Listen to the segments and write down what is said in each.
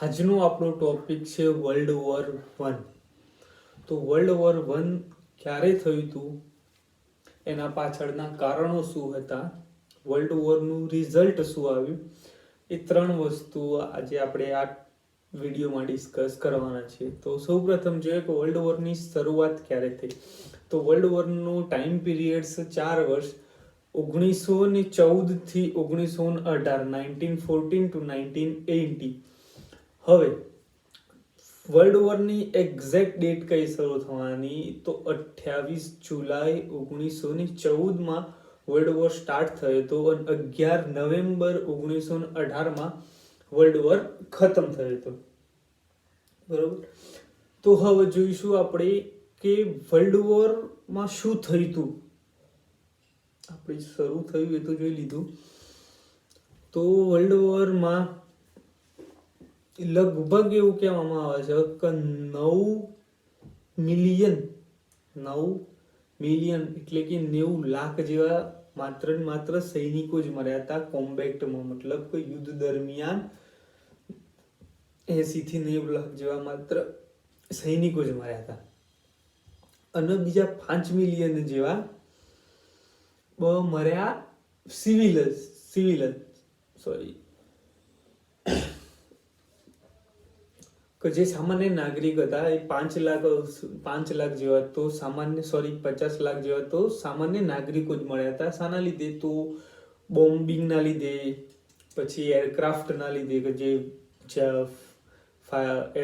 આજનો આપણો ટોપિક છે વર્લ્ડ વોર 1। તો વર્લ્ડ વોર 1 ક્યારે થયું હતું, એના પાછળના કારણો શું હતા, વર્લ્ડ વોરનું રિઝલ્ટ શું આવ્યું, એ ત્રણ વસ્તુ આજે આપણે આ વિડીયોમાં ડિસ્કસ કરવાના છે। તો સૌપ્રથમ જોઈએ કે વર્લ્ડ વોરની શરૂઆત ક્યારે થઈ। તો વર્લ્ડ વોરનો ટાઈમ પીરિયડ્સ 4 વર્ષ 1914 થી 1918, 1914 to 1918। હવે વર્લ્ડ વોરની એક્ઝેક્ટ ડેટ કઈ શરૂ થવાની, તો 28 જુલાઈ 1914માં વર્લ્ડ વોર સ્ટાર્ટ થયો હતો અને 11 નવેમ્બર 1918માં વર્લ્ડ વોર ખતમ થયો હતો, બરોબર। તો હવે જોઈશું આપણે કે વર્લ્ડ વોરમાં શું થયું હતું। આપણે શરૂ થયું એ તો જોઈ લીધું। તો વર્લ્ડ વોરમાં લગભગ એવું કહેવામાં આવે છે કે 9 મિલિયન એટલે કે 90 લાખ જેવા માત્ર સૈનિકો જ મર્યા હતા કોમ્બેક્ટમાં, મતલબ કે યુદ્ધ દરમિયાન 80 થી 90 લાખ જેવા માત્ર સૈનિકો જ મર્યા હતા અને બીજા 5 મિલિયન જેવા મર્યા સિવિલ કે જે સામાન્ય નાગરિક હતા એ 5 લાખ જેવા, તો 50 લાખ જેવા તો સામાન્ય નાગરિકો જ મળ્યા હતા। શાના લીધે, તો બોમ્બિંગના લીધે, પછી એરક્રાફ્ટના લીધે, કે જે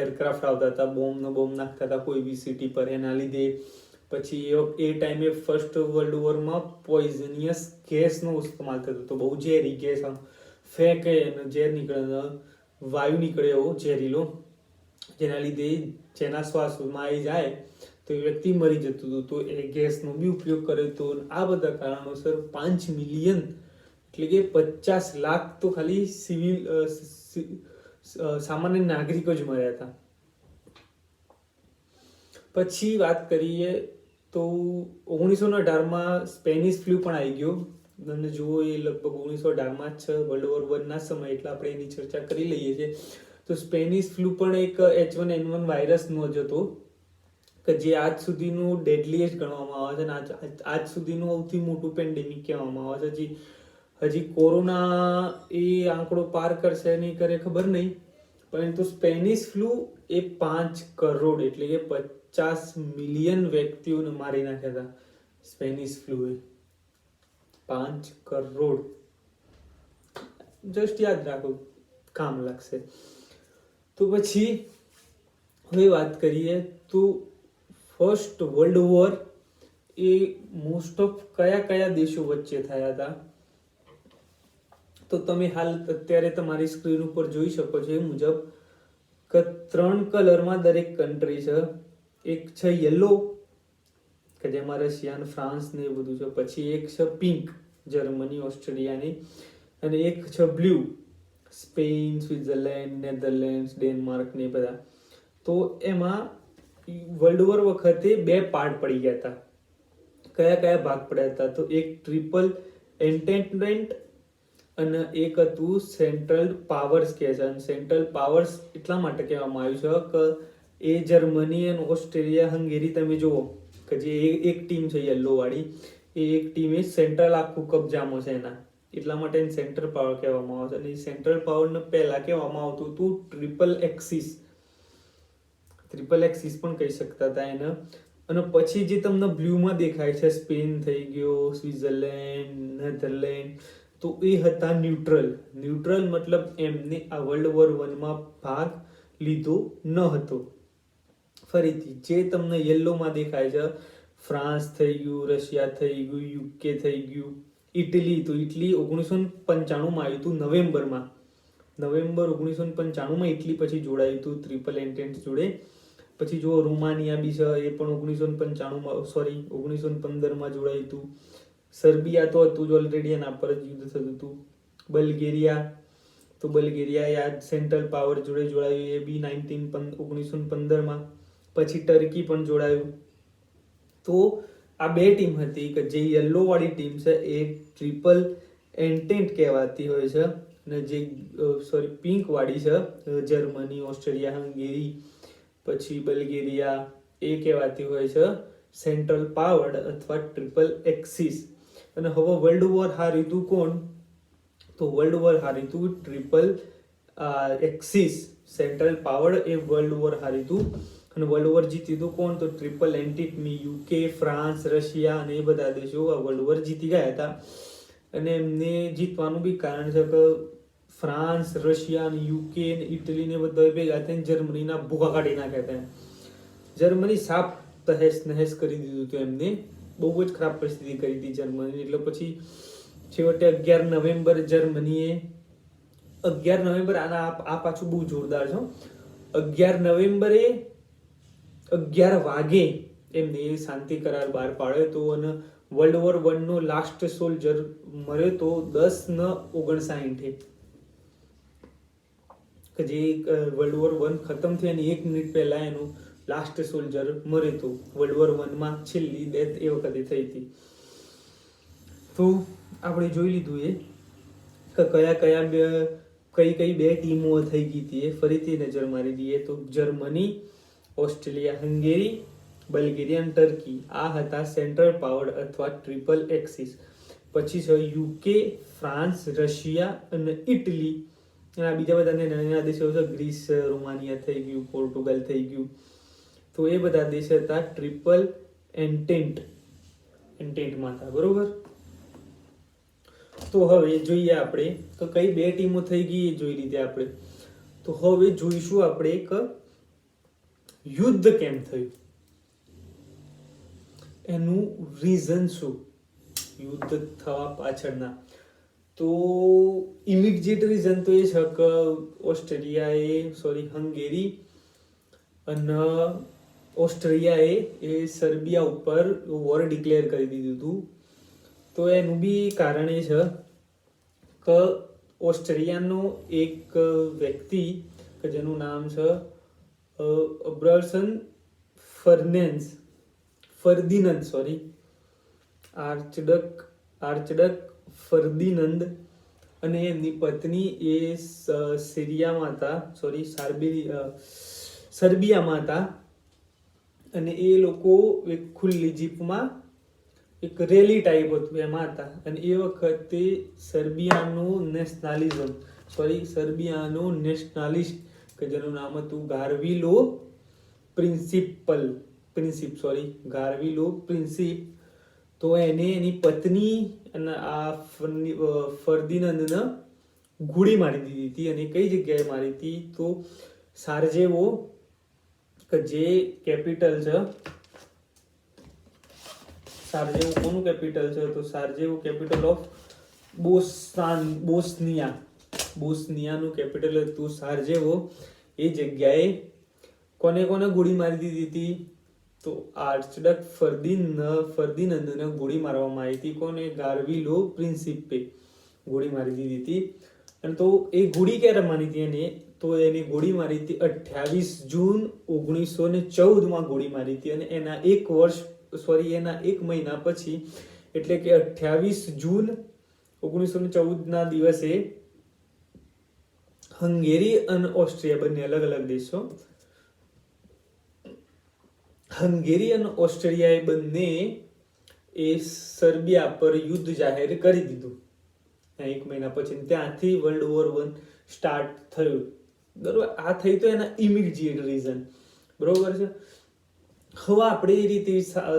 એરક્રાફ્ટ આવતા હતા, બોમ્બ નાખતા હતા કોઈ બી સિટી પર, એના લીધે। પછી એ ટાઈમે ફર્સ્ટ વર્લ્ડ વોરમાં પોઈઝનિયસ ગેસનો ઇસ્તેમાલ થતો હતો, બહુ ઝેરી ગેસ, ફેંકે અને ઝેર નીકળે, વાયુ નીકળે એવો ઝેરીલો, જેના લીધે જેના શ્વાસમાં આવી જાય તો એ વ્યક્તિ મરી જતું હતું। તો એ ગેસનો બી ઉપયોગ કર્યો હતો। આ બધા કારણોસર 5 મિલિયન એટલે કે 50 લાખ તો ખાલી સામાન્ય નાગરિકો જ મર્યા હતા। પછી વાત કરીએ તો 1918માં સ્પેનિશ ફ્લૂ પણ આવી ગયો, અને જુઓ એ લગભગ 1918માં જ વર્લ્ડ વોર 1 ના સમય, એટલે આપણે એની ચર્ચા કરી લઈએ છીએ। તો સ્પેનિશ ફ્લૂ પણ એક H1N1 વાયરસનો જ હતો કે જે આજ સુધીનું ડેડલીએસ્ટ ગણવામાં આવે છે અને આજ સુધીનું સૌથી મોટું પેન્ડેમિક કહેવામાં આવે છે। હજી કોરોના એ આંકડો પાર કરશે નહીં કરે ખબર નહીં, પરંતુ સ્પેનિશ ફ્લૂ એ 5 કરોડ એટલે કે 50 મિલિયન વ્યક્તિઓને મારી નાખ્યા હતા। સ્પેનિશ ફ્લૂએ 5 કરોડ, જસ્ટ યાદ રાખો, કામ લાગશે। તો પછી હવે વાત કરીએ તો first world war A most of કયા દેશો વચ્ચે થયા હતા, તો તમે હાલ અત્યારે તમારી સ્ક્રીન ઉપર જોઈ શકો છો એ મુજબ કે 3 કલરમાં દરેક કન્ટ્રી છે। એક છે યલો કે જેમાં રશિયા, ફ્રાન્સ ને એ બધું છે, પછી એક છે પિંક જર્મની, ઓસ્ટ્રેલિયાની, અને એક છે બ્લુ સ્પેન, સ્વિટ્ઝરલેન્ડ, નેધરલેન્ડ, ડેનમાર્ક ને બધા। તો એમાં વર્લ્ડ વોર વખતે 2 પાર્ટ પડી ગયા હતા। કયા ભાગ પડ્યા હતા, તો એક ટ્રિપલ એન્ટેન્ટમેન્ટ અને એક હતું સેન્ટ્રલ પાવર્સ કહે છે। અને સેન્ટ્રલ પાવર્સ એટલા માટે કહેવામાં આવ્યું છે કે એ જર્મની અને ઓસ્ટ્રેલિયા, હંગેરી, તમે જુઓ કે જે એક ટીમ છે યલો વાળી, એ એક ટીમે સેન્ટ્રલ આખું કબજામાં છે એના, એટલા માટે એને સેન્ટ્રલ પાવર કહેવામાં આવે છે। અને સેન્ટ્રલ પાવરને પહેલા કહેવામાં આવતું હતું ટ્રિપલ એક્સિસ પણ કહી શકતા હતા એને। અને પછી જે તમને બ્લુમાં દેખાય છે, સ્પેન થઈ ગયો, સ્વિટ્ઝરલેન્ડ, નેધરલેન્ડ, તો એ હતા ન્યુટ્રલ, મતલબ એમને આ વર્લ્ડ વોર 1માં ભાગ લીધો ન હતો। ફરીથી જે તમને યેલોમાં દેખાય છે, ફ્રાન્સ થઈ ગયું, રશિયા થઈ ગયું, યુકે થઈ ગયું, ઇટલી 1995માં આવ્યું હતું નવેમ્બર 1995માં ઇટલી પછી જોડાયું હતું ટ્રિપલ એન્ટેન્ટ જોડે। પછી જો રોમાનિયા બી છે, એ પણ 1915માં જોડાયું હતું। સર્બિયા તો હતું જ ઓલરેડી, એના પર જ યુદ્ધ થતું હતું। બલ્ગેરિયા યાદ સેન્ટ્રલ પાવર જોડે જોડાયું, એ બી 1915માં। પછી ટર્કી પણ જોડાયું। તો આ 2 ટીમ હતી કે જે યલો વાળી ટીમ છે એ ટ્રિપલ એન્ટેન્ટ કહેવાતી હોય છે, અને જે પિંક વાળી છે જર્મની, ઓસ્ટ્રેલિયા, હંગેરી, પછી બલ્ગેરિયા, એ કહેવાતી હોય છે સેન્ટ્રલ પાવર્ડ અથવા ટ્રિપલ એક્સિસ. અને હવે વર્લ્ડ વોર હાર્યું હતું કોણ? તો વર્લ્ડ વોર હાર્યું હતું ટ્રિપલ એક્સિસ. સેન્ટ્રલ પાવર્ડ એ વર્લ્ડ વોર હાર્યું હતું. અને વર્લ્ડ વોર જીતી હતું કોણ? તો triple entity, UK, France, Russia અને એ બધા દેશો આ વર્લ્ડ વોર જીતી ગયા હતા. અને એમને જીતવાનું બી કારણ છે કે ફ્રાન્સ, રશિયા અને યુકે અને ઇટલી ને બધા ભેગા થઈને જર્મનીના ભૂખા કાઢી નાખ્યા હતા. જર્મની સાફ તહેસ નહેસ કરી દીધું હતું એમને. બહુ જ ખરાબ પરિસ્થિતિ કરી હતી જર્મની. એટલે પછી છેવટે 11 નવેમ્બર જર્મનીએ 11 નવેમ્બર આ પાછું બહુ જોરદાર છે. 11 નવેમ્બરે 11 વાગે એમને શાંતિ કરાર બહાર પાડ્યો હતો. અને વર્લ્ડ વોર 1 નો લાસ્ટ સોલ્જર મર્યો તો 10:59 કે જે વર્લ્ડ વોર 1 ખતમ થયા એની 1 મિનિટ પહેલા એનું લાસ્ટ સોલ્જર મર્યો હતો. વર્લ્ડ વોર 1 માં છેલ્લી ડેથ એ વખતે થઈ હતી. તો આપણે જોઈ લીધું એ કે કઈ બે ટીમો થઈ ગઈ હતી. એ ફરીથી નજર મારી દઈએ તો જર્મની, ઓસ્ટ્રેલિયા, હંગેરી, બલ્ગેરિયા અને ટર્કી આ હતા સેન્ટ્રલ પાવર્ડ અથવા ટ્રિપલ એક્સિસ. પછી છે યુકે, ફ્રાન્સ, રશિયા અને ઇટલી. અને આ બીજા બધા નાના દેશો છે, ગ્રીસ, રોમાનિયા થઈ ગયું, પોર્ટુગલ થઈ ગયું. તો એ બધા દેશ હતા ટ્રિપલ એન્ટેન્ટમાં હતા. બરોબર. તો હવે જોઈએ આપણે કે કઈ બે ટીમો થઈ ગઈ એ જોઈ લીધી આપણે. તો હવે જોઈશું આપણે કે યુદ્ધ કેમ થયું, એનું રીઝન શું યુદ્ધ થવા પાછળના. તો ઇમિડિયેટ રીઝન તો એ છે કે હંગેરી અને ઓસ્ટ્રિયાએ સર્બિયા ઉપર વોર ડિક્લેર કરી દીધું હતું. તો એનું બી કારણ એ છે કે ઓસ્ટ્રિયાનો એક વ્યક્તિ કે જેનું નામ છે આર્ચડક ફર્ડિનંદ અને એમની પત્ની એ સર્બિયામાં હતા. અને એ લોકો એક ખુલ્લી જીપમાં એક રેલી ટાઈપ હતું એમાં હતા. અને એ વખતે સર્બિયાનો નેશનાલિસ્ટ કે જેનું નામ હતું ગાર્વિલો પ્રિન્સિપ. તો એને એની પત્ની અને આ ફર્ડિનંદને ગોળી મારી દીધી હતી. અને કઈ જગ્યાએ મારી હતી? તો સારજેવો કે જે કેપિટલ છે, સારજેવો કોનું કેપિટલ છે? તો સારજેવો કેપિટલ ઓફ બોસ્નિયાનું કેપિટલ હતું સારજેવો. એ જગ્યાએ કોને ગોળી મારી દીધી હતી? તો આર્ચડક ફર્ડિનંદને ગોળી મારવામાં આવી હતી. કોને? ગાર્વિલો પ્રિન્સિપે ગોળી મારી દીધી હતી. અને તો એ ગોળી ક્યારે મારી હતી એને? તો એને ગોળી મારી હતી 28 જૂન 1914 ગોળી મારી હતી. અને એના એક મહિના પછી એટલે કે 28 જૂન 1914 દિવસે હંગેરી અને ઓસ્ટ્રિયા બંને અલગ અલગ દેશો, હંગેરી અને ઓસ્ટ્રેલિયાએ બંને એ સર્બિયા પર યુદ્ધ જાહેર કરી દીધું એક મહિના પછી. ત્યાંથી વર્લ્ડ વોર 1 સ્ટાર્ટ થયું. બરોબર. આ થઈ તો એના ઇમિડિયેટ રીઝન. બરોબર છે. હવે આપણે એ રીતે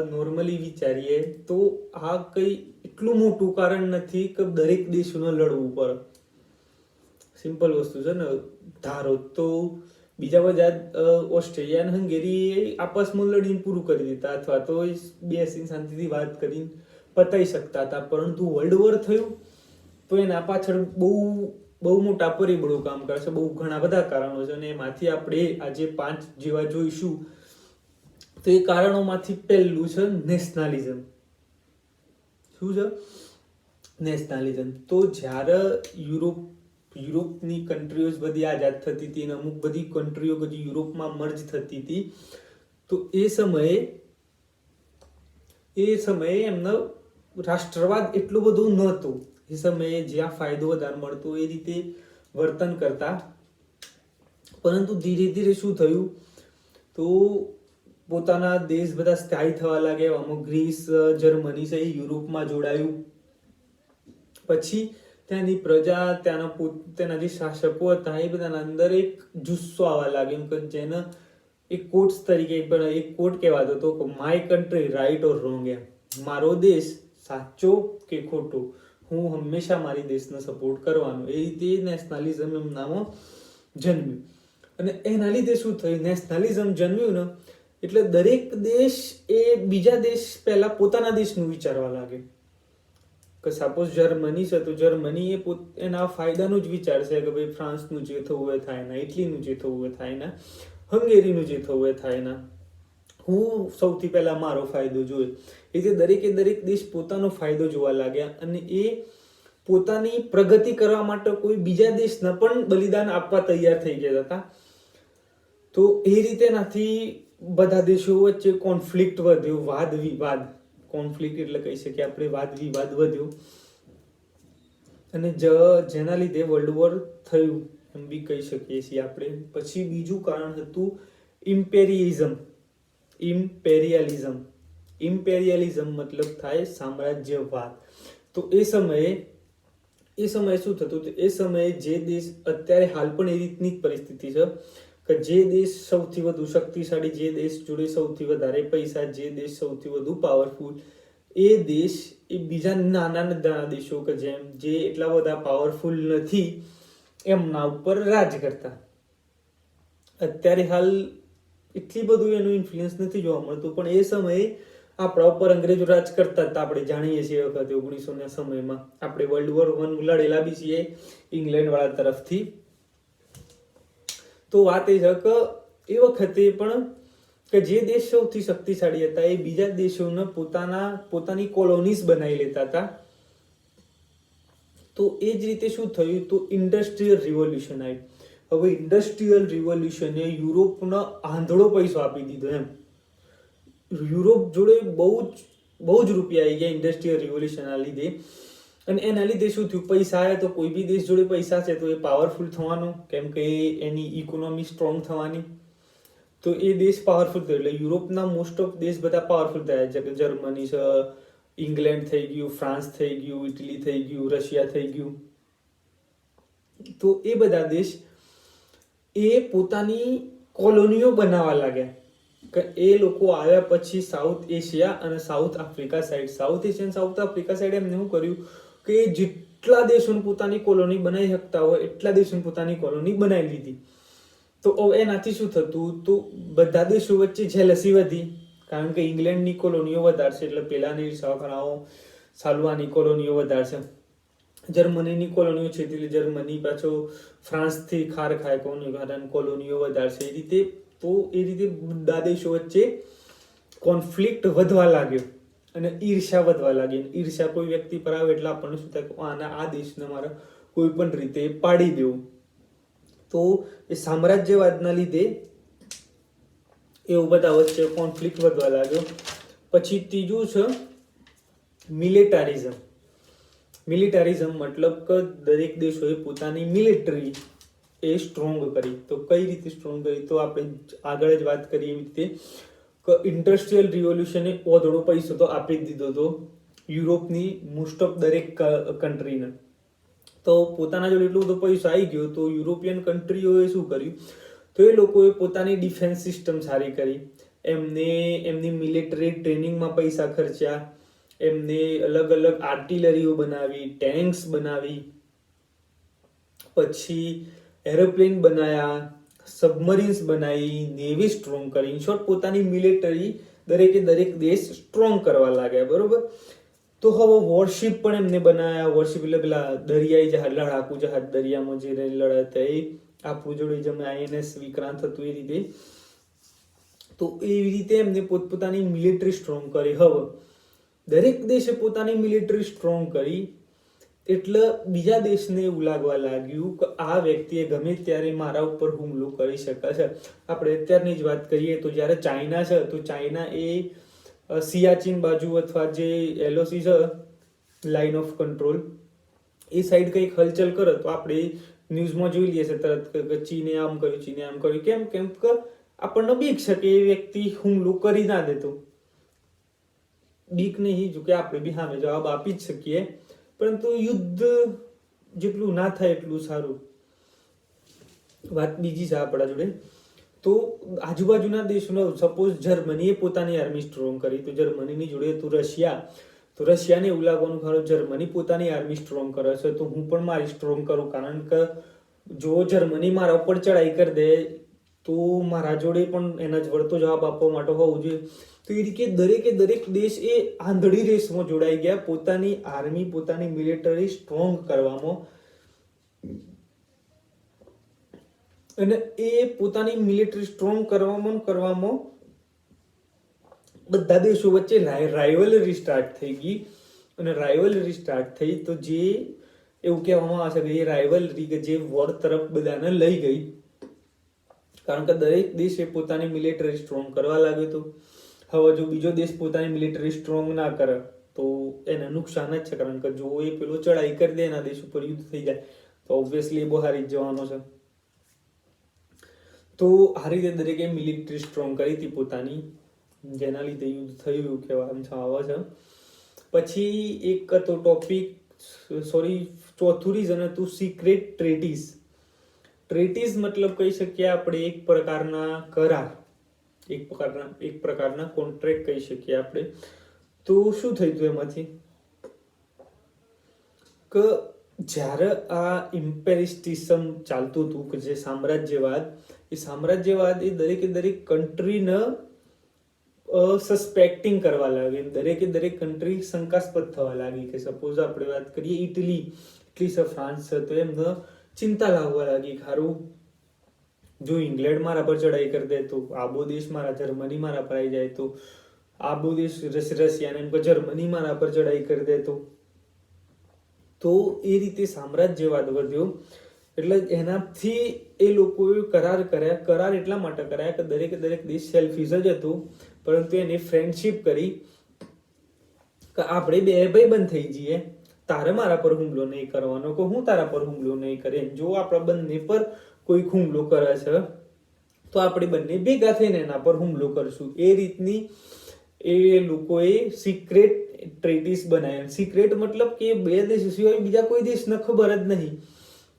નોર્મલી વિચારીએ તો આ કઈ એટલું મોટું કારણ નથી કે દરેક દેશોને લડવું પડે. સિમ્પલ વસ્તુ છે ને. ધારો તો બીજા બધા ઓસ્ટ્રેલિયા અને હંગેરી આપસમાં લડીને પૂરું કરી દેતા અથવા તો બેસીને શાંતિથી વાત કરીને પતાઈ શકતા હતા. પરંતુ વર્લ્ડ વોર થયું તો એના પાછળ બહુ મોટા પરિબળો કામ કરે છે. બહુ ઘણા બધા કારણો છે. અને એમાંથી આપણે આજે 5 જેવા જોઈશું. તો એ કારણોમાંથી પહેલું છે નેશનાલિઝમ. શું છે? નેશનાલિઝમ. તો જ્યારે યુરોપની કન્ટ્રીઓ બધી આઝાદ થતી હતી અને અમુક બધી કન્ટ્રીઓ બધી યુરોપમાં મર્જ થતી હતી, તો એ સમયે એમનો રાષ્ટ્રવાદ એટલું બધું નહોતું. એ સમયે જ્યાં ફાયદો વધારે મળતો એ રીતે વર્તન કરતા. પરંતુ ધીરે ધીરે શું થયું, તો પોતાના દેશ બધા સ્થાયી થવા લાગ્યા. અમુક ગ્રીસ, જર્મની છે એ યુરોપમાં જોડાયું. પછી ત્યાંની પ્રજા, ત્યાંના જે શાસકો હતા એ બધાના અંદર એક જુસ્સો આવવા લાગ્યો કે જેને એક કોટ્સ તરીકે એક કોટ કહેવાતો હતો કે my country right or wrong. એમ મારો દેશ સાચો કે ખોટો, હું હંમેશા મારી દેશને સપોર્ટ કરવાનો. એ રીતે નેશનલિઝમ એમનામાં જન્મ્યું. અને એના લીધે શું થયું, નેશનલિઝમ જન્મ્યું ને એટલે દરેક દેશ એ બીજા દેશ પહેલા પોતાના દેશનું વિચારવા લાગે. કે સપોઝ જર્મની છે તો જર્મની એ એના ફાયદાનું જ વિચારશે કે ભાઈ ફ્રાન્સનું જે થવું હોય થાય ના, ઇટલીનું જે થવું હોય થાય ના, હંગેરીનું જે થવું હોય થાય ના, હું સૌથી પહેલા મારો ફાયદો જોઈએ. એ રીતે દરેક દેશ પોતાનો ફાયદો જોવા લાગ્યા અને એ પોતાની પ્રગતિ કરવા માટે કોઈ બીજા દેશને પણ બલિદાન આપવા તૈયાર થઈ ગયા હતા. તો એ રીતે નાથી બધા દેશો વચ્ચે કોન્ફ્લિક્ટ વધ્યો, વાદ વિવાદ. કોન્ફ્લિક્ટ એટલે કહી શકીએ આપણે વાદ વિવાદ વધ્યો અને જેના લીધે વર્લ્ડ વોર થયું એમ બી કહી શકીએ છીએ આપણે. પછી બીજું કારણ હતું ઇમ્પેરિયલિઝમ. ઇમ્પેરિયલિઝમ મતલબ થાય સામ્રાજ્યવાદ. તો એ સમયે શું થતું, એ સમયે જે દેશ, અત્યારે હાલ પણ એ રીતની જ પરિસ્થિતિ છે કે જે દેશ સૌથી વધુ શક્તિશાળી, જે દેશ જોડે સૌથી વધારે પૈસા, જે દેશ સૌથી વધુ પાવરફુલ, એ દેશ એ બીજા નાના દેશો કે જે એટલા બધા પાવરફુલ નથી એમના ઉપર રાજ કરતા. અત્યારે હાલ એટલી બધું એનું ઇન્ફ્લુઅન્સ નથી જોવા મળતું, પણ એ સમયે આપણા ઉપર અંગ્રેજો રાજ કરતા હતા. આપણે જાણીએ છીએ વખતે 1900ના સમયમાં આપણે વર્લ્ડ વોર 1 લડેલા બી છીએ ઇંગ્લેન્ડ વાળા તરફથી. તો વાત એ છે કે એ વખતે પણ કે જે દેશ સૌથી શક્તિશાળી હતા એ બીજા દેશોને પોતાની કોલોનીઝ બનાવી લેતા હતા. તો એ જ રીતે શું થયું, તો ઇન્ડસ્ટ્રીયલ રિવોલ્યુશન આવ્યું. હવે ઇન્ડસ્ટ્રીયલ રિવોલ્યુશને યુરોપનો આંધળો પૈસો આપી દીધો. એમ યુરોપ જોડે બહુ જ રૂપિયા આવી ગયા ઇન્ડસ્ટ્રીયલ રિવોલ્યુશનના લીધે. અને એના લીધે શું થયું, પૈસા આવ્યા તો કોઈ બી દેશ જોડે પૈસા છે તો એ પાવરફુલ થવાનો, કેમ કે એની ઇકોનોમી સ્ટ્રોંગ થવાની. તો એ દેશ પાવરફુલ થયો એટલે યુરોપના મોસ્ટ ઓફ દેશ બધા પાવરફુલ થયા છે કે જર્મની છે, ઇંગ્લેન્ડ થઈ ગયું, ફ્રાન્સ થઈ ગયું, ઇટલી થઈ ગયું, રશિયા થઈ ગયું. તો એ બધા દેશ એ પોતાની કોલોનીઓ બનાવવા લાગ્યા કે એ લોકો આવ્યા પછી સાઉથ એશિયા અને south Africa side. South Asia અને સાઉથ આફ્રિકા સાઈડ એમને શું કર્યું કે જેટલા દેશોને પોતાની કોલોની બનાવી શકતા હોય એટલા દેશોને પોતાની કોલોની બનાવી લીધી. તો એનાથી શું થતું, તો બધા દેશો વચ્ચે જેલસી વધી, કારણ કે ઇંગ્લેન્ડની કોલોનીઓ વધારશે એટલે પેલાની સહકરાઓ સાલુઆની કોલોનીઓ વધારશે. જર્મનીની કોલોનીઓ છે એટલે જર્મની પાછો ફ્રાન્સથી ખાર ખાય કોલોનીઓ વધારશે. એ રીતે બધા દેશો વચ્ચે કોન્ફ્લિક્ટ વધવા લાગ્યો અને ઈર્ષ્યા વધવા લાગી. ઈર્ષ્યા કોઈ વ્યક્તિ પર આવે એટલે આપણને શું થાય, આ દેશને મારે કોઈ પણ રીતે પાડી દેવું. તો એ સામ્રાજ્યવાદના લીધે એવું બધા વચ્ચે કોન્ફ્લિક્ટ વધવા લાગ્યો. પછી ત્રીજું છે મિલિટારિઝમ. મિલિટારિઝમ મતલબ કે દરેક દેશોએ પોતાની મિલિટરી એ સ્ટ્રોંગ કરી. તો કઈ રીતે સ્ટ્રોંગ કરી, તો આપણે આગળ જ વાત કરીએ એવી રીતે કે ઇન્ડસ્ટ્રીયલ રિવોલ્યુશને ઓધડો પૈસો તો આપી જ દીધો હતો યુરોપની મોસ્ટ ઓફ દરેક કન્ટ્રીને. તો પોતાના જોડે એટલો બધો પૈસો આવી ગયો તો યુરોપિયન કન્ટ્રીઓએ શું કર્યું, તો એ લોકોએ પોતાની ડિફેન્સ સિસ્ટમ સારી કરી, એમની મિલિટરી ટ્રેનિંગમાં પૈસા ખર્ચ્યા, એમને અલગ અલગ આર્ટિલરીઓ બનાવી, ટેન્ક્સ બનાવી, પછી એરોપ્લેન બનાવ્યા, સબમરીન્સ બનાવી, નેવી સ્ટ્રોંગ કરી. ઇન શોર્ટ પોતાની મિલિટરી દરેક દેશ સ્ટ્રોંગ કરવા લાગ્યા. બરોબર. તો હવે વોરશિપ પણ એમને બનાવ્યા. વોરશિપ એટલે પેલા દરિયાઈ જહાજ, લડાકુ જહાજ દરિયામાં જે લડાતા એ આપણું જોડે જેમ INS વિક્રાંત હતું એ રીતે. તો એવી રીતે એમને પોતપોતાની મિલિટરી સ્ટ્રોંગ કરી. હવે દરેક દેશે પોતાની મિલિટરી સ્ટ્રોંગ કરી એટલે બીજા દેશને એવું લાગવા લાગ્યું કે આ વ્યક્તિએ ગમે ત્યારે મારા ઉપર હુમલો કરી શકે છે. આપણે અત્યારની જ વાત કરીએ તો જ્યારે ચાઇના છે, તો ચાઇના એ સિયાચીન બાજુ અથવા જે LOC છે, line of control, A side કંઈક હલચલ કરે તો આપણે ન્યૂઝમાં જોઈ લઈએ છીએ તરત કે ચીને આમ કર્યું. કેમ કે આપણને બીક છે કે એ વ્યક્તિ હુમલો કરી ના દેતો. બીક નહીં, જો કે આપણે બી સામે જવાબ આપી જ શકીએ, પરંતુ યુદ્ધ જેટલું ના થાય એટલું સારું. વાત બીજી છે આપણા જોડે, તો આજુબાજુના દેશોનો સપોઝ જર્મનીએ પોતાની આર્મી સ્ટ્રોંગ કરી, તો જર્મનીની જોડે હતું રશિયા, તો રશિયાને એવું લાગવાનું ખરું જર્મની પોતાની આર્મી સ્ટ્રોંગ કરે છે તો હું પણ મારી સ્ટ્રોંગ કરું, કારણ કે જો જર્મની મારા ઉપર ચડાઈ કરી દે તો મારા જોડે પણ એના જ વળતો જવાબ આપવા માટે હોવું જોઈએ. તો એ રીતે દરેક દેશ એ આંધળી રેસમાં જોડાઈ ગયા પોતાની આર્મી, પોતાની મિલિટરી સ્ટ્રોંગ કરવામાં. અને એ પોતાની મિલિટરી સ્ટ્રોંગ કરવામાં બધા દેશો વચ્ચે રાઇવલરી સ્ટાર્ટ થઈ ગઈ. અને રાઇવલરી સ્ટાર્ટ થઈ તો જે એવું કહેવામાં આવે છે કે એ રાઇવલરી કે જે વોર તરફ બધાને લઈ ગઈ, કારણ કે દરેક દેશે પોતાની મિલિટરી સ્ટ્રોંગ કરવા લાગ્યો હતો. હવે જો બીજો દેશ પોતાની મિલિટરી સ્ટ્રોંગ ના કરે તો એને નુકસાન જ છે, કારણ કે જો એ પેલો ચડાઈ કરી દે એના દેશ ઉપર યુદ્ધ થઈ જાય તો ઓબ્વિયસલી એ બહુ હારી જ જવાનો છે. તો આ રીતે દરેકે મિલિટરી સ્ટ્રોંગ કરી હતી પોતાની, જેના લીધે યુદ્ધ થયું એવું કહેવામાં આવે છે. પછી એક હતો ટોપિક, ચોથું રીઝન હતું સિક્રેટ ટ્રેટીઝ. ટ્રેટીઝ મતલબ કહી શકીએ આપણે એક પ્રકારના કરાર, એક પ્રકારના કોન્ટ્રાક્ટ કહી શકીએ આપણે. તો શું થયું હતું એમાંથી કે જ્યારે આ ઇમ્પેરિસ્ટિઝમ ચાલતું હતું કે જે સામ્રાજ્યવાદ એ દરેક કન્ટ્રીને સસ્પેક્ટિંગ કરવા લાગી. દરેક કન્ટ્રી શંકાસ્પદ થવા લાગી. કે સપોઝ આપણે વાત કરીએ ઇટલી છે, ફ્રાન્સ છે, તો એમને ચિંતા લાગવા લાગી, ખારું જો ઇંગ્લેન્ડ મારા પર ચડાઈ કરી દે તો આબો દેશ મારા, જર્મની મારા પર આવી જાય તો આબો દેશ રશિયાને એમ કે જર્મની મારા પર ચડાઈ કરી દે તો એ રીતે સામ્રાજ્યવાદ વધ્યો. એટલે એનાથી એ લોકોએ કરાર કર્યા. કરાર એટલા માટે કર્યા કે દરેક દેશ સેલ્ફિશ જ હતો, પરંતુ એને ફ્રેન્ડશિપ કરી કે આપણે બે ભાઈબંધ થઈ જઈએ, તારે મારા પર હુમલો નહીં કરવાનો કે હું તારા પર હુમલો નહીં કરે. જો આપણા બંને પર કોઈ હુમલો કરે છે તો આપણે બંને ભેગા થઈને એના પર હુમલો કરશું. એ રીતની એ લોકોએ સિક્રેટ ટ્રેટીસ બનાવ્યા. સિક્રેટ મતલબ કે બે દેશ સિવાય બીજા કોઈ દેશને ખબર જ નહીં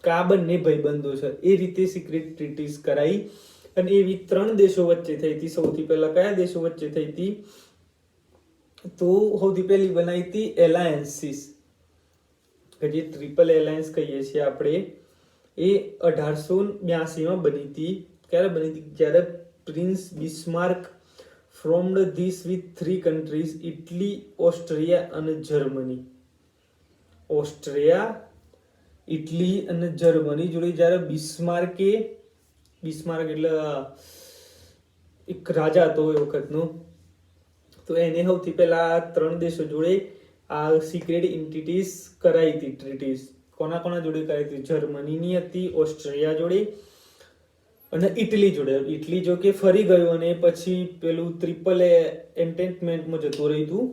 કે આ બંને ભાઈબંધો છે. એ રીતે સિક્રેટ ટ્રેટીસ કરાઈ. અને એવી 3 દેશો વચ્ચે થઈ હતી. સૌથી પહેલા કયા દેશો વચ્ચે થઈ હતી? તો સૌથી પહેલી બનાવી હતી એલાયન્સીસ, કે જે ટ્રિપલ એલાયન્સ કહીએ છીએ આપણે. એ 1882 બની હતી. ક્યારે બની હતી? જ્યારે prince Bismarck formed this with 3 countries, Italy, Austria અને જર્મની. ઓસ્ટ્રિયા, ઇટલી અને જર્મની જોડે જ્યારે બિસ્માર્ક એટલે એક રાજા હતો એ વખતનો, તો એને સૌથી પહેલા 3 દેશો જોડે આ સિક્રેટ એન્ટિટીઝ કરાઈ હતી. ટ્રીટીઝ કોના જોડે કરાઈ હતી? જર્મનીની હતી, ઓસ્ટ્રિયા જોડે અને ઇટલી જોડે. ઇટલી જો કે ફરી ગયું અને પછી પેલું ટ્રિપલ એન્ટેન્ટમેન્ટમાં જતું રહ્યું હતું,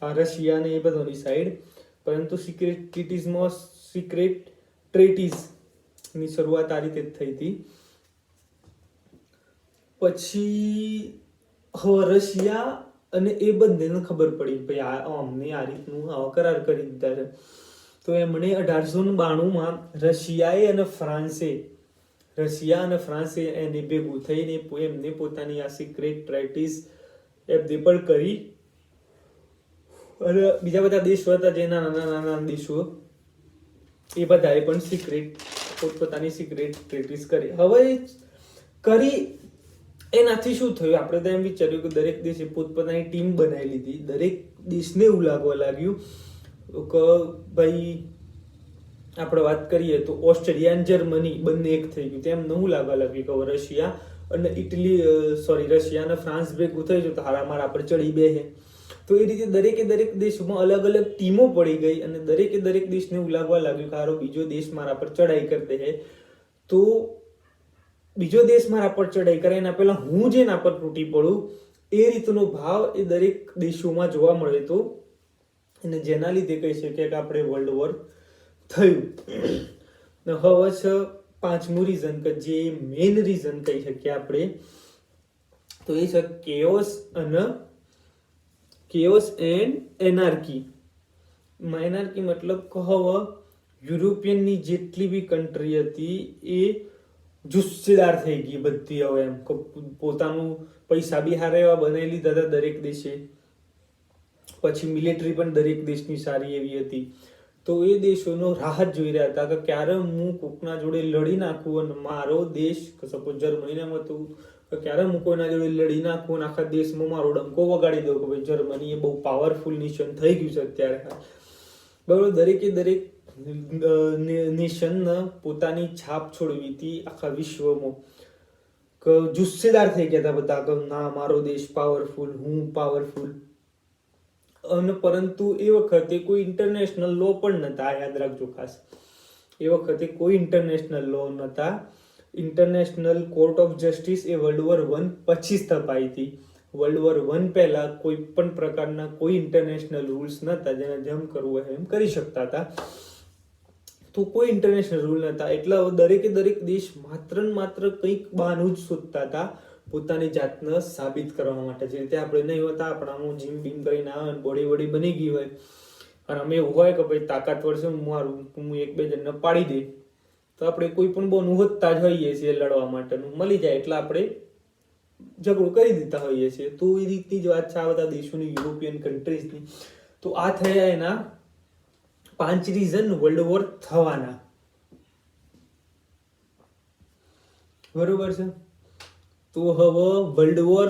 આ રશિયા ને એ બધાની સાઈડ. પરંતુ સિક્રેટ ટ્રેટીઝની શરૂઆત આ રીતે થઈ હતી. પછી રશિયા અને એ બંનેને ખબર પડી ભાઈ અમને આ રીતનું આવા કરાર કરી દીધા છે. તો એમણે 1892 રશિયા અને ફ્રાન્સે એને ભેગું થઈને એમને પોતાની આ સિક્રેટ ટ્રેટીઝ એમને પણ કરી. અને બીજા બધા દેશો હતા જે નાના દેશો, એ બધાએ પણ પોતપોતાની સિક્રેટ ટ્રેટીઝ કરી. હવે કરી એનાથી શું થયું? આપણે તો એમ વિચાર્યું કે દરેક દેશે પોતપોતાની ટીમ બનાવી લીધી. દરેક દેશને એવું લાગવા લાગ્યું કે ભાઈ આપણે વાત કરીએ તો ઓસ્ટ્રેલિયા અને જર્મની બંને એક થઈ ગયું. તેમ નવું લાગવા લાગ્યું કે રશિયા અને ફ્રાન્સ ભેગું થઈ ગયું તો હારા મારા પર ચડી બેસે. તો એ રીતે દરેક દેશોમાં અલગ અલગ ટીમો પડી ગઈ અને દરેક દેશને એવું લાગવા લાગ્યું કે હારો બીજો દેશ મારા પર ચડાઈ કરી દે, તો બીજો દેશ મારા પર ચડાઈ કરે એના પહેલા હું જેના પર તૂટી પડું, એ રીતનો ભાવ એ દરેક દેશોમાં જોવા મળે તો. અને જેના લીધે કહી શકીએ કે આપણે વર્લ્ડ વોર થયું. હવે છે પાંચમું રીઝન કે જે મેઇન રીઝન કહી શકીએ આપણે, તો એ છે કેઓસ એન્ડ એનાર્કી. એનાર્કી મતલબ કે હવે યુરોપિયનની જેટલી બી કન્ટ્રી હતી એ જુસ્સેદાર થઈ ગઈ બધી. હવે એમ પોતાનું પૈસા બી હારા એવા બનાવી લીધા હતા દરેક દેશે, પછી મિલિટરી પણ દરેક દેશની સારી એવી હતી. તો એ દેશોનો રાહત જોઈ રહ્યા હતા કે ક્યારે હું કોકના જોડે લડી નાખું અને મારો દેશ, સપોઝ જર્મનીને હતું, કે ક્યારે હું કોઈના જોડે લડી નાખું અને આખા દેશમાં મારો ડંકો વગાડી દઉં કે ભાઈ જર્મની એ બહુ પાવરફુલ નેશન થઈ ગયું છે અત્યારે. બરાબર, દરેકે દરેક નેશનને પોતાની છાપ છોડવી હતી આખા વિશ્વમાં, કે જુસ્સેદાર થઈ ગયા હતા બધા કે ના મારો દેશ પાવરફુલ, હું પાવરફુલ. અને પરંતુ એ વખતે કોઈ ઇન્ટરનેશનલ લો પણ નહોતા, યાદ રાખજો ખાસ. એ વખતે કોઈ ઇન્ટરનેશનલ લો નહોતા. International court of justice A world war 1 પછી સ્થપાઈ હતી. વર્લ્ડ વોર 1 પહેલા કોઈ પણ પ્રકારના કોઈ ઇન્ટરનેશનલ રૂલ્સ નહોતા, જેને જેમ કરવું હોય એમ કરી શકતા હતા. તો કોઈ ઇન્ટરનેશનલ રૂલ નહોતા, એટલે દરેકે દરેક દેશ માત્ર ને માત્ર કંઈક બહાનું જ શોધતા હતા પોતાની જાતને સાબિત કરવા માટે. જે રીતે આપણે નહીં હોતા, આપણામાં જીમ બીમ કરીને આવે બોડી બોડી બની ગઈ હોય અને અમે એવું હોય કે ભાઈ તાકાતવર છે હું એક બે જણને પાડી દે, તો આપણે કોઈ પણ બોનું હોતતા જ હોઈએ છીએ લડવા માટેનું, મળી જાય એટલે આપણે ઝઘડો કરી દેતા હોઈએ છીએ. તો એ રીતની જ વાત છે આ બધા દેશોની, યુરોપિયન કન્ટ્રીઝની. તો આ થયા એના 5 રીઝન વર્લ્ડ વોર થવાના. બરોબર છે. તો હવે વર્લ્ડ વોર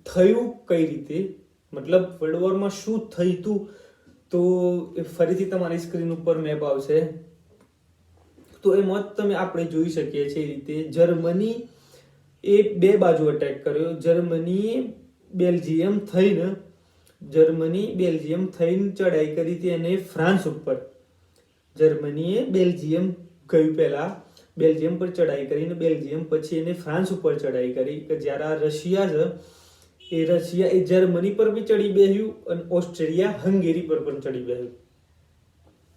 થયું કઈ રીતે, મતલબ વર્લ્ડ વોરમાં શું થયું હતું, તો ફરીથી તમારી સ્ક્રીન ઉપર મેપ આવશે. તો એમાં તમે આપણે જોઈ શકીએ છીએ એ રીતે જર્મની એ બે બાજુ અટેક કર્યો. જર્મનીએ બેલ્જિયમ થઈને ચડાઈ કરી હતી અને ફ્રાન્સ ઉપર. જર્મનીએ બેલ્જિયમ ગયું પહેલા, બેલ્જિયમ પર ચડાઈ કરીને બેલ્જિયમ પછી એને ફ્રાન્સ ઉપર ચડાઈ કરી. કે જ્યારે આ રશિયા છે એ જર્મની પર બી ચડી બેહ્યું અને ઓસ્ટ્રેલિયા હંગેરી પર પણ ચડી બેહ્યું.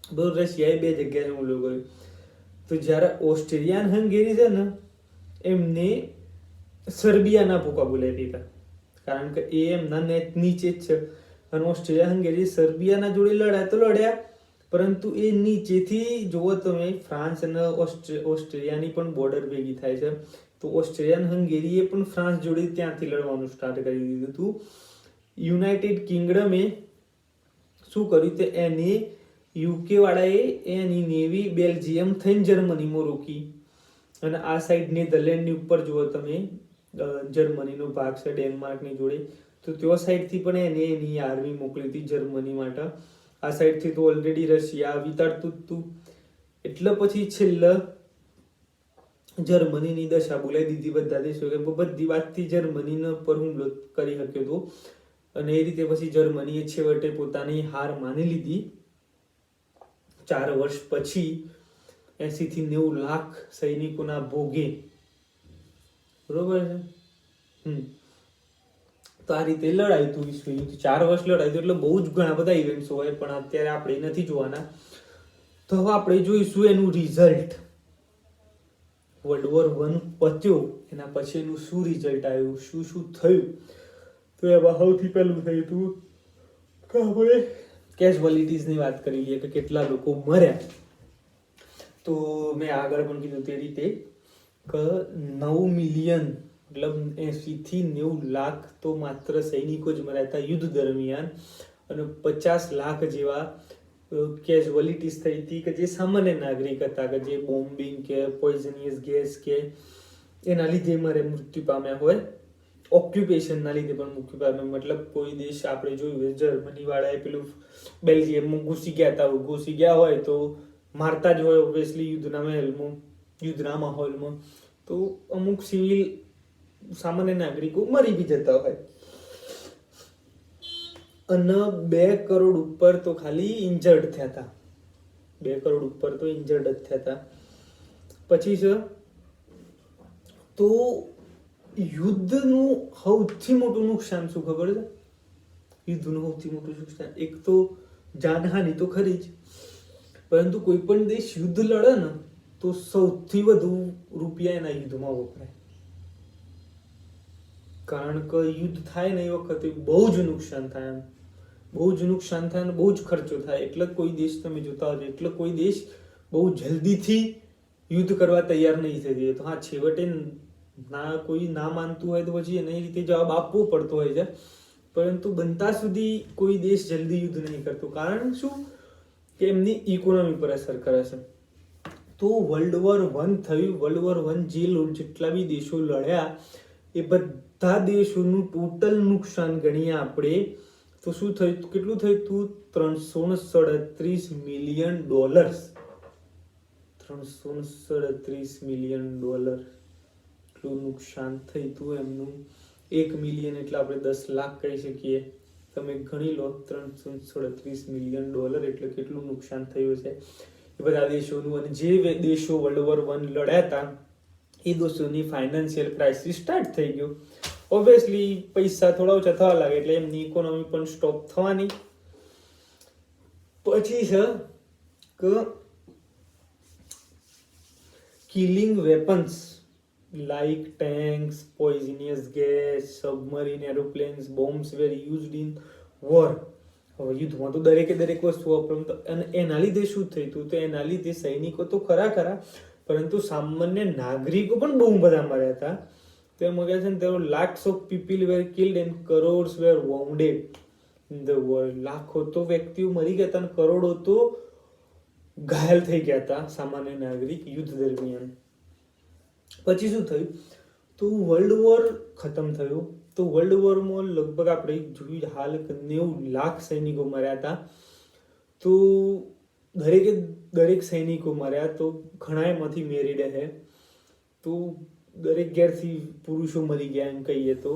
બરોબર, રશિયાએ બે જગ્યાએ હુમલો કર્યો. તો જ્યારે ઓસ્ટ્રેલિયા અને હંગેરી છે ને એમને સર્બિયાના ભૂકા બોલાવી દીધા, કારણ કે એ એમના નેટ નીચે જ છે. અને ઓસ્ટ્રેલિયા હંગેરી સર્બિયાના જોડે લડ્યા તો લડ્યા, પરંતુ એ નીચેથી જુઓ તમે ફ્રાન્સ અને ઓસ્ટ્રેલિયાની પણ બોર્ડર ભેગી થાય છે. તો ઓસ્ટ્રેલિયા અને હંગેરીએ પણ ફ્રાન્સ જોડે ત્યાંથી લડવાનું સ્ટાર્ટ કરી દીધું હતું. યુનાઇટેડ કિંગડમે શું કર્યું તે એને યુકે વાળાએ એની નેવી બેલ્જિયમ થઈને જર્મનીમાં રોકી. અને આ સાઈડ નેધરલેન્ડની ઉપર જુઓ તમે, જર્મનીનો ભાગ છે ડેનમાર્કની જોડે, તો તે સાઈડથી પણ એને એની આર્મી મોકલી હતી જર્મની માટે. આ સાઈડથી તો ઓલરેડી રશિયા વિતાડતું જ હતું. એટલે પછી છેલ્લે જર્મનીની દશા બોલાવી દીધી બધા દેશો, કે બધી વાતથી જર્મનીને પર હુમલો કરી શક્યો હતો. અને એ રીતે પછી જર્મનીએ છેવટે પોતાની હાર માની લીધી. 4 વર્ષ પછી 80 થી 90 લાખ સૈનિકોના ભોગે. બરોબર છે. તો આ રીતે લડાઈ હતું વિશ્વ યુદ્ધ. 4 વર્ષ લડાઈ હતું, એટલે બહુ જ ઘણા બધા ઇવેન્ટ્સ હોય, પણ અત્યારે આપણે નથી જોવાના. તો હવે આપણે જોઈશું એનું રિઝલ્ટ. વર્લ્ડ વોર 1 પત્યો, એના પછી એનું શું રિઝલ્ટ આવ્યું, શું શું થયું. તો એમાં સૌથી પહેલું થયું હતું કે આપણે કેઝ્યુઅલિટીઝની વાત કરી લઈએ કે કેટલા લોકો મર્યા. તો મેં આગળ પણ કીધું તે રીતે કે 9 મિલિયન મતલબ 80 થી 90 લાખ તો માત્ર સૈનિકો જ મર્યા હતા યુદ્ધ દરમિયાન. અને 50 લાખ જેવા કેઝ્યુઅલિટીઝ થઈ હતી કે જે સામાન્ય નાગરિક હતા, કે જે બોમ્બિંગ કે પોઈઝનિયસ ગેસ કે એના લીધે મૃત્યુ પામ્યા હોય, ઓક્યુપેશનના લીધે પણ મૃત્યુ પામ્યા. મતલબ કોઈ દેશ આપણે જોયું, જર્મની વાળાએ પેલું બેલ્જિયમમાં ઘૂસી ગયા હોય તો મારતા જ હોય ઓબ્વિયસલી યુદ્ધના મહેલમાં, યુદ્ધના માહોલમાં. તો અમુક સિવિલ સામાન્ય નાગરિકો મરી બી જતા હોય. અને 2 કરોડ ઉપર તો ખાલી ઇન્જર્ડ થયા હતા. 2 કરોડ ઉપર તો ઇન્જર્ડ જ થયા હતા. પછી છે તો યુદ્ધનું સૌથી મોટું નુકસાન શું ખબર છે? યુદ્ધનું સૌથી મોટું નુકસાન એક તો જાનહાનિ તો ખરી જ, પરંતુ કોઈ પણ દેશ યુદ્ધ લડે ને તો સૌથી વધુ રૂપિયા એના યુદ્ધમાં વપરાય, કારણ કે યુદ્ધ થાય ને એ વખતે બહુ જ નુકસાન થાય, એમ બહુ જ નુકસાન થાય અને બહુ જ ખર્ચો થાય. એટલે કોઈ દેશ તમે જોતા હોય, એટલે કોઈ દેશ બહુ જલ્દીથી યુદ્ધ કરવા તૈયાર નહીં થઈ. તો હા, છેવટે કોઈ ના માનતું હોય તો પછી એની રીતે જવાબ આપવો પડતો હોય છે, પરંતુ બનતા સુધી કોઈ દેશ જલ્દી યુદ્ધ નહીં કરતો. કારણ શું કે એમની ઇકોનોમી પર અસર કરે છે. તો વર્લ્ડ વોર 1 થયું. વર્લ્ડ વોર 1 જેટલા બી દેશો લડ્યા એ બધા દેશોનું ટોટલ નુકસાન ગણીએ આપણે તો શું થયું, કેટલું થયું હતું? $337 મિલિયન. $337 મિલિયન એટલું નુકસાન થયું હતું એમનું. 1 મિલિયન એટલે આપણે 10 લાખ કહી શકીએ. તમે ગણી લો, $337 મિલિયન એટલે કેટલું નુકસાન થયું છે એ બધા દેશોનું. અને જે દેશો વર્લ્ડ વોર 1 લડ્યા હતા એ દેશોની ફાઇનાન્શિયલ ક્રાઇસિસ સ્ટાર્ટ થઈ ગયો. ઓબ્વિયસલી પૈસા થોડા ઓછા થવા લાગે એટલે એમની ઇકોનોમી પણ સ્ટોપ થવાની. પછી છે કે killing weapons like tanks, poisonous gas, submarine aeroplanes, bombs were used in war. હવે યુદ્ધમાં તો દરેકે દરેક વસ્તુ વાપરવું, અને એના લીધે શું થયું હતું? તો એના લીધે સૈનિકો તો ખરા, પરંતુ સામાન્ય નાગરિકો પણ બહુ બધા મર્યા હતા. તો એમ કહે છે ને, there were lakhs of people were killed and crores were wounded in the war. લાખો તો વ્યક્તિઓ મરી ગયા હતા અને કરોડો તો ઘાયલ થઈ ગયા હતા સામાન્ય નાગરિક યુદ્ધ દરમિયાન. પછી શું થયું? તો વર્લ્ડ વોર ખતમ થયો. તો વર્લ્ડ વોરમાં લગભગ આપણે જોયું હાલ 90 લાખ સૈનિકો મર્યા હતા. તો દરેક સૈનિકો મર્યા તો ઘણા એમાંથી મેરીડ હે. તો દરેક ઘેરથી પુરુષો મરી ગયા એમ કહીએ તો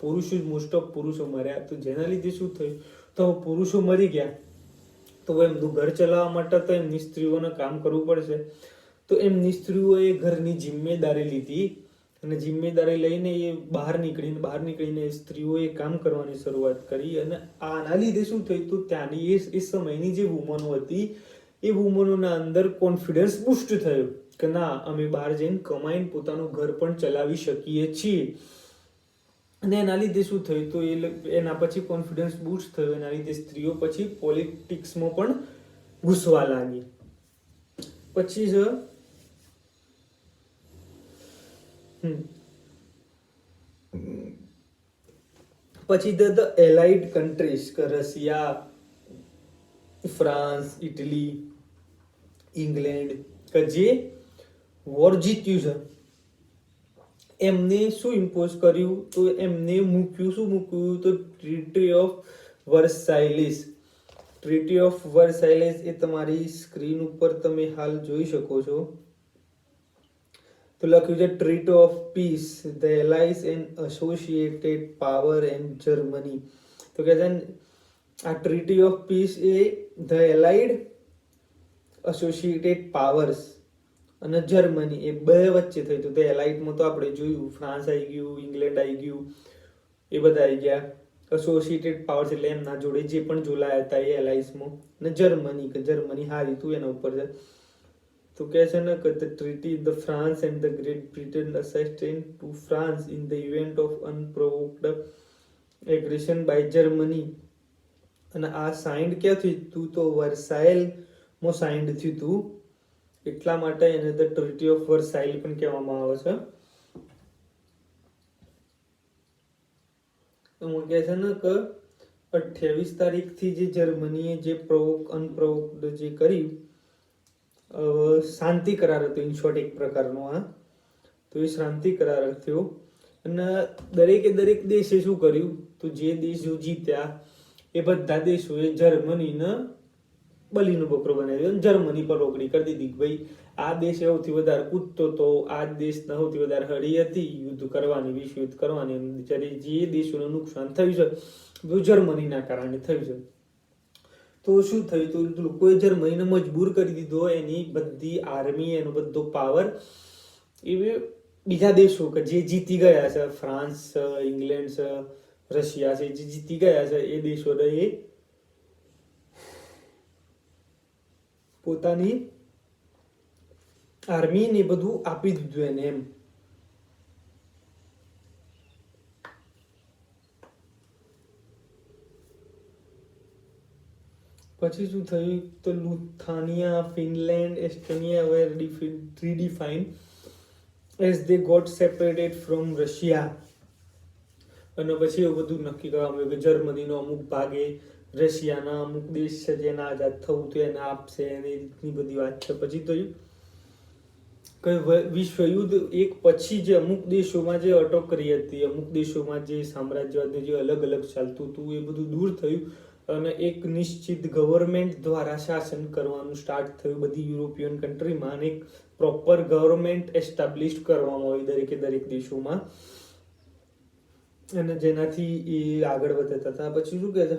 પુરુષો મોસ્ટ ઓફ પુરુષો મર્યા. તો જેના લીધે શું થયું? તો પુરુષો મરી ગયા તો એમનું ઘર ચલાવવા માટે તો એમની સ્ત્રીઓને કામ કરવું પડશે. તો એમની સ્ત્રીઓએ ઘરની જિમ્મેદારી લીધી અને જિમ્મેદારી લઈને એ બહાર નીકળીને સ્ત્રીઓએ કામ કરવાની શરૂઆત કરી. અને આના લીધે શું થયું? તો ત્યાંની એ સમયની જે વુમનો હતી એ વુમનોના અંદર કોન્ફિડન્સ બુસ્ટ થયો કે ના, અમે બહાર જઈને કમાઈને પોતાનું ઘર પણ ચલાવી શકીએ છીએ. અને એના લીધે શું થયું? તો એના પછી કોન્ફિડન્સ બૂસ્ટ થયો. એના લીધે સ્ત્રીઓ પછી પોલિટિક્સમાં પણ ઘૂસવા લાગી. પછી ધ એલાઇડ કન્ટ્રીઝ કે રશિયા, ફ્રાન્સ, ઇટલી, ઇંગ્લેન્ડ કે જે વોર જીત્યું છે એમને શું ઇમ્પોઝ કર્યું? તો એમને મૂક્યું તો ટ્રીટી ઓફ વર્સાઇલેસ. ટ્રીટી ઓફ વર્સાઇલેસ એ તમારી સ્ક્રીન ઉપર તમે હાલ જોઈ શકો છો. તો લખ્યું છે treaty of peace, the allies and associated power and Germany. તો કે છે આ ટ્રીટી ઓફ પીસ એ ધ એલાઇડ, એસોસિએટેડ પાવર્સ અને જર્મની એ બે વચ્ચે થઈ. તો તે એલાઇડમાં તો આપણે જોયું ફ્રાન્સ આવી ગયું, ઇંગ્લેન્ડ આવી ગયું, એ બધા આવી ગયા. એસોસિએટેડ પાવર્સ એટલે એમના જોડે જે પણ જોડાયા હતા એ એલાઇન્સમાં. અને જર્મની હારી તું એના ઉપર છે. તો કહે છે ને કે the treaty the France and the Great Britain assisted to France in the event of unprovoked aggression by Germany. અને આ સાઇન્ડ ક્યાં થયું હતું? તો વર્સાઇલમાં સાઇન્ડ થયું હતું. એટલા માટે એને ધ ટ્રીટી ઓફ વર્સાઇલ પણ કહેવામાં આવે છે. એમાં કહે છે ને કે 28 તારીખથી જે જર્મનીએ જે અનપ્રોવોક્ડ જે કર્યું શાંતિ કરાર હતો, ઇન શોર્ટ એક પ્રકારનો તો એ શાંતિ કરાર થયો. અને દરેક દેશે શું કર્યું? તો જે દેશો જીત્યા એ બધા દેશોએ જર્મનીને બલીનો બકરો બનાવ્યો, જર્મની પર રોકડી કરી દીધી. ભાઈ આ દેશ સૌથી વધારે કૂદતો તો આ દેશને સૌથી વધારે હળી હતી યુદ્ધ કરવાની, વિશ્વ યુદ્ધ કરવાની. જ્યારે જે દેશોનું નુકસાન થયું છે તો જર્મનીના કારણે થયું છે. તો શું થયું? તો લોકોએ જર્મનીને મજબૂર કરી દીધો. એની બધી આર્મી, એનો બધો પાવર એ બીજા દેશો કે જે જીતી ગયા છે, ફ્રાન્સ છે, ઇંગ્લેન્ડ છે, રશિયા છે, જે જીતી ગયા છે એ દેશોને એ પોતાની આર્મી ને બધું આપી દીધું એને એમ. પછી શું થયું તો Lithuania, Finland, Estonia were redefined as they got separated from Russia. અને પછી એવું બધું નક્કી કરવામાં આવ્યું કે જર્મનીનો અમુક ભાગે રશિયાના અમુક દેશ છે જેના આઝાદ થવું તો એને આપશે, એની રીતની બધી વાત છે. પછી તો કે વિશ્વયુદ્ધ એક પછી જે અમુક દેશોમાં જે અટોકરી હતી, અમુક દેશોમાં જે સામ્રાજ્યવાદનું જે અલગ અલગ ચાલતું હતું એ બધું દૂર થયું અને એક નિશ્ચિત ગવર્મેન્ટ દ્વારા શાસન કરવાનું સ્ટાર્ટ થયું બધી યુરોપિયન કન્ટ્રીમાં, અને એક પ્રોપર ગવર્મેન્ટ એસ્ટાબ્લિશ કરવામાં આવી દરેક દેશોમાં, અને જેનાથી એ આગળ વધતા હતા. પછી શું કહે છે,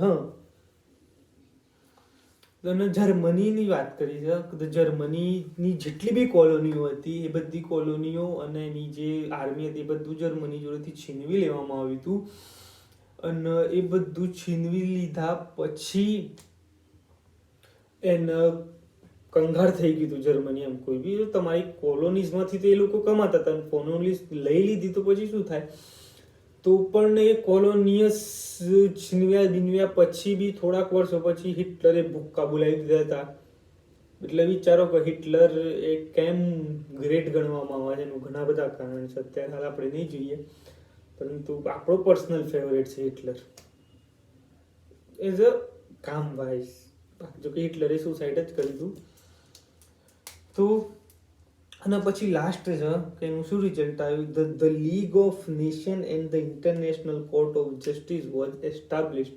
અને જર્મનીની વાત કરી છે તો જર્મનીની જેટલી બી કોલોનીઓ હતી એ બધી કોલોનીઓ અને એની જે આર્મી હતી એ બધું જર્મની જોડેથી છીનવી લેવામાં આવ્યું હતું. અને એ બધું છીનવી લીધા પછી એને કંગાળ થઈ ગયું હતું જર્મની. એમ કોઈ બી તમારી કોલોનીઝમાંથી તો એ લોકો કમાતા હતા, કોલોનીઝ લઈ લીધી તો પછી શું થાય, તો પણ એ કોલોનિયસ છીનવ્યા પછી બી થોડાક વર્ષો પછી હિટલરે ભૂક્કા બોલાવી દીધા હતા. એટલે વિચારો કે હિટલર એ કેમ ગ્રેટ ગણવામાં આવે છે, એનું ઘણા બધા કારણ છે. અત્યારે હાલ આપણે નહીં જોઈએ, પરંતુ આપણો પર્સનલ ફેવરેટ છે હિટલર એઝ અ કામ વાઇઝ. જો કે હિટલરે સુસાઇડ જ કરી હતું. તો અને પછી લાસ્ટ છે કે એનું શું રિઝલ્ટ આવ્યું, the league of nation and the international court of justice was established.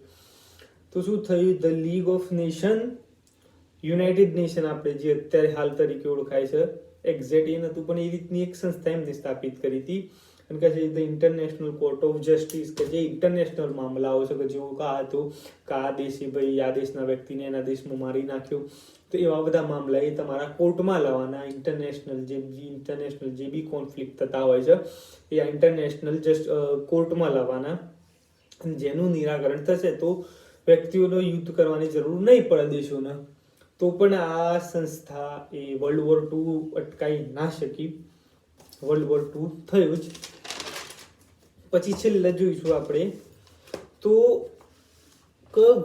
તો શું થયું, the league of nation, United nation આપણે જે અત્યારે હાલ તરીકે ઓળખાય છે, એક્ઝેક્ટ એ નહોતું પણ એ રીતની એક સંસ્થા એમને સ્થાપિત કરી હતી. અને કહે છે the international court of justice, કે જે ઇન્ટરનેશનલ મામલાઓ છે કે જેવું હતું કે આ દેશે ભાઈ આ દેશના વ્યક્તિને એના દેશમાં મારી નાખ્યો, તો એવા બધા મામલા એ તમારા કોર્ટમાં લાવવાના. ઇન્ટરનેશનલ જે બી કોન્ફ્લિક્ટ થતા હોય છે એ ઇન્ટરનેશનલ કોર્ટમાં લાવવાના, જેનું નિરાકરણ થશે તો વ્યક્તિઓનો યુદ્ધ કરવાની જરૂર નહીં પડે દેશોને. તો પણ આ સંસ્થા એ વર્લ્ડ વોર 2 અટકાવી ના શકી. વર્લ્ડ વોર 2 થયું જ. પછી છેલ્લે જોઈશું આપણે તો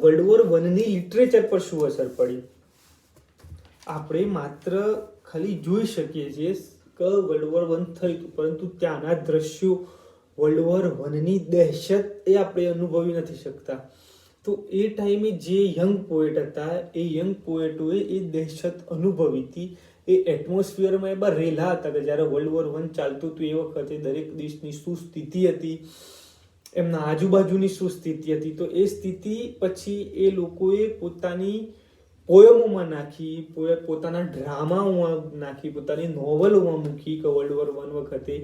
વર્લ્ડ વોર 1 ની લિટરેચર પર શું અસર પડી. આપણે માત્ર ખાલી જોઈ શકીએ છીએ કે વર્લ્ડ વોર 1 થયું, પરંતુ ત્યાંના દ્રશ્યો, વર્લ્ડ વોર 1 ની દહેશત એ આપણે અનુભવી નથી શકતા. તો એ ટાઈમે જે યંગ પોએટ હતા એ યંગ પોએટોએ એ દહેશત અનુભવી હતી, એ એટમોસ્ફિયરમાં એમાં રહેલા હતા કે જ્યારે વર્લ્ડ વોર 1 ચાલતું હતું એ વખતે દરેક દેશની શું સ્થિતિ હતી, એમના આજુબાજુની શું સ્થિતિ હતી. તો એ સ્થિતિ પછી એ લોકોએ પોતાની પોયમોમાં નાખી, પોતાના ડ્રામાઓમાં નાખી, પોતાની નોવેલોમાં મૂકી કે વર્લ્ડ વોર 1 વખતે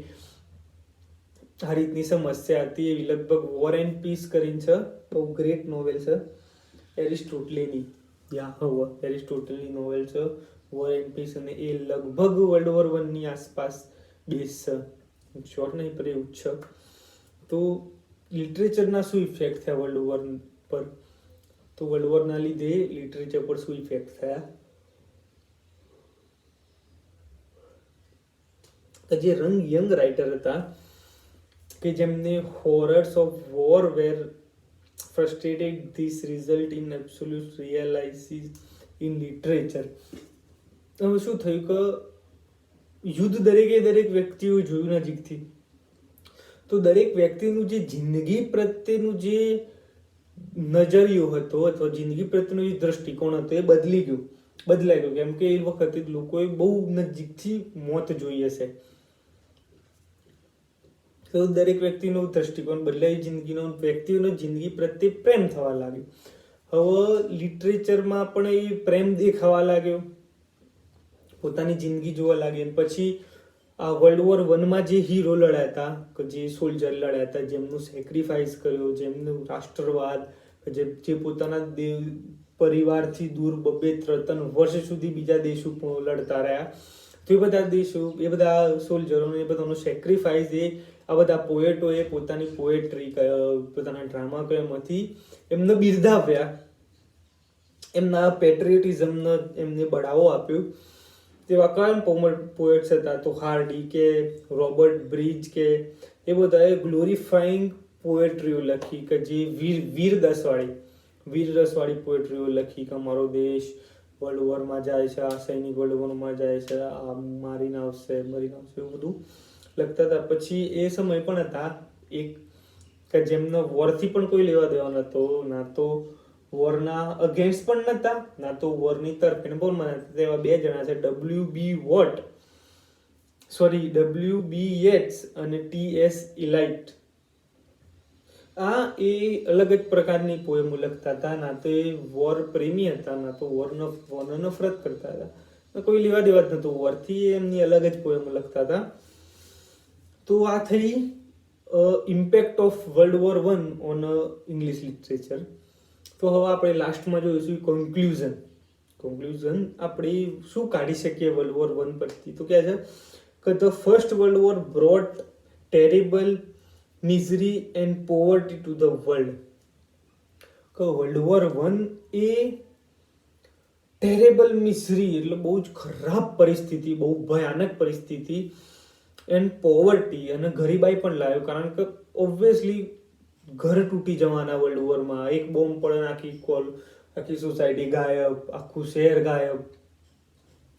આ રીતની સમસ્યા હતી. એવી લગભગ વોર એન્ડ પીસ કરીને છે, બહુ ગ્રેટ નોવેલ છે, એરિસ્ટોટલેની નોવેલ છે વોર એન્ડ પીસ, અને એ લગભગ વર્લ્ડ વોર 1 ની આસપાસ બેસ છે, શોર્ટ નહીં પર એવું છે. તો લિટરેચરના શું ઇફેક્ટ થયા વર્લ્ડ વોર પર, તો વર્લ્ડ વોરના લીધે લિટરેચર પર શું ઇફેક્ટ થયા, જે યંગ રાઇટર હતા કે જેમને horrors of war were frustrated, this result in absolute realism in literature. હવે શું થયું કે યુદ્ધ દરેક વ્યક્તિઓ જોયું નજીકથી, તો દરેક વ્યક્તિનું જે જિંદગી પ્રત્યેનું જે નજરિયો હતો અથવા જિંદગી પ્રત્યેનો જે દ્રષ્ટિકોણ હતો એ બદલાઈ ગયો. કેમ કે એ વખતે લોકોએ બહુ નજીકથી મોત જોઈ હશે, તો દરેક વ્યક્તિનો દ્રષ્ટિકોણ બદલાઈ, વ્યક્તિઓનો જિંદગી પ્રત્યે પ્રેમ થવા લાગ્યો. હવે લિટરેચરમાં પણ એ પ્રેમ દેખાવા લાગ્યો, પોતાની જિંદગી જોવા લાગી. પછી આ વર્લ્ડ વોર 1 જે હીરો લડ્યા હતા, કે જે સોલ્જર લડ્યા હતા, જેમનું સેક્રિફાઈસ કર્યો, જેમનું રાષ્ટ્રવાદ, જે પોતાના પરિવારથી દૂર 2-3 વર્ષ સુધી બીજા દેશો લડતા રહ્યા, તો એ બધા સોલ્જરોને એ બધાનો સેક્રિફાઈસ આ બધા પોએટોએ પોતાની પોએટ્રી, પોતાના ડ્રામા એમાંથી એમને બિરદાવ્યા. એમના પેટ્રિયોટિઝમને એમને બઢાવો આપ્યો. તેવા કયા પોએટ્સ હતા, તો હાર્ડી કે રોબર્ટ બ્રિજ કે એ બધાએ ગ્લોરીફાઈંગ પોએટ્રીઓ લખી કે જે વીર રસવાળી પોએટ્રીઓ લખી કે અમારો દેશ વર્લ્ડ વોરમાં જાય છે, આ સૈનિક વર્લ્ડ વોરમાં જાય છે, આ મરીને આવશે એવું બધું લખતા હતા. પછી એ સમય પણ હતા એક કે જેમનો વોરથી પણ કોઈ લેવા દેવા નતો, ના તો વોરના અગેન્સ્ટ પણ નતા, ના તો વોરની તરફેણ પણ નતા. તેવા બે જણા છે, W.B. યેટ્સ અને T.S. ઇલાઇટ. આ એ અલગ જ પ્રકારની પોએમો લખતા હતા. ના તો એ વોર પ્રેમી હતા, ના તો વોરનો નફરત કરતા હતા, કોઈ લેવા દેવા જ નતું વોરથી. એમની અલગ જ પોએમો લખતા હતા. તો આ થઈ impact of world war one on English literature. તો હવે આપણે લાસ્ટમાં જોઈશું કન્ક્લુઝન આપણે શું કાઢી શકીએ વર્લ્ડ વોર વન પરથી. તો કહે છે કે the first world war brought terrible misery and poverty to the world. કે વર્લ્ડ વોર વન એ ટેરેબલ મિઝરી એટલે બહુ જ ખરાબ પરિસ્થિતિ, બહુ ભયાનક પરિસ્થિતિ, એન્ડ પોવર્ટી અને ગરીબાઈ પણ લાવ્યો. કારણ કે ઓબ્વિયસલી ઘર તૂટી જવાના વર્લ્ડ વોરમાં. એક બોમ્બ પડે આખી સોસાયટી ગાયબ, આખું શહેર ગાયબ,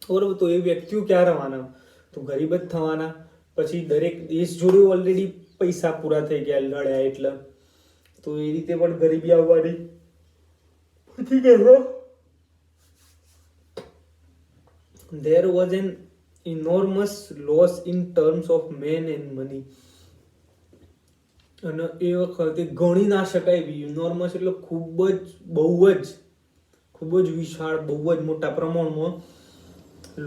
બરોબર. તો એ વ્યક્તિઓ ક્યાં રહેવાના? તો ગરીબ જ થવાના. પછી દરેક દેશ જોડે ઓલરેડી પૈસા પૂરા થઈ ગયા લડ્યા એટલે, તો એ રીતે પણ ગરીબી આવવાની. પછી કહે there was an enormous loss in terms of men and money. અને એ વખતે ગણી ના શકાય એવી, ઇનોર્મસ એટલે ખૂબ જ વિશાળ, બહુ જ મોટા પ્રમાણમાં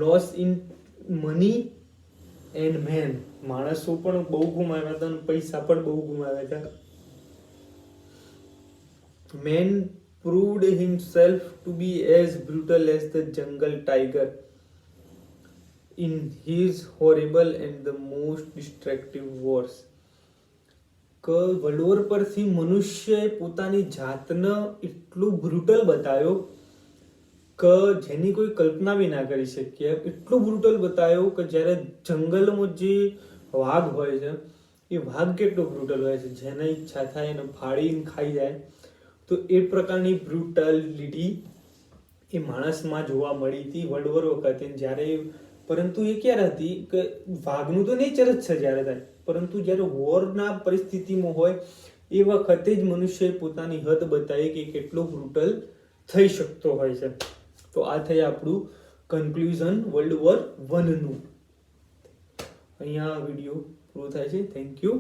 loss in money and men. માણસો પણ બહુ ગુમાવ્યા હતા અને પૈસા પણ બહુ ગુમાવ્યા હતા. Man proved himself to be as brutal as the jungle tiger in his horrible and the most destructive wars. કે વર્લ્ડ વોર પરથી મનુષ્યએ પોતાની જાતને એટલું બ્રુટલ બતાવ્યો કે જેની કોઈ કલ્પના બી ના કરી શકીએ. એટલું બ્રુટલ બતાવ્યો કે જ્યારે જંગલમાં જે વાઘ હોય છે એ વાઘ કેટલો બ્રુટલ હોય છે, જેને ઈચ્છા થાય એને ફાડીને ખાઈ જાય. તો એ પ્રકારની બ્રુટાલિટી એ માણસમાં જોવા મળી હતી વર્લ્ડ વોર વખતે. જ્યારે પરંતુ એ ક્યારે હતી કે વાઘનું તો નેચર જ છે જ્યારે થાય, પરંતુ જ્યારે વોરના પરિસ્થિતિમાં હોય એ વખતે જ મનુષ્યએ પોતાની હદ બતાવી કે કેટલો બ્રુટલ થઈ શકતો હોય છે. તો આ થઈ આપણું કન્ક્લુઝન વર્લ્ડ વોર વનનું. અહીંયા વિડીયો પૂરો થાય છે. Thank you.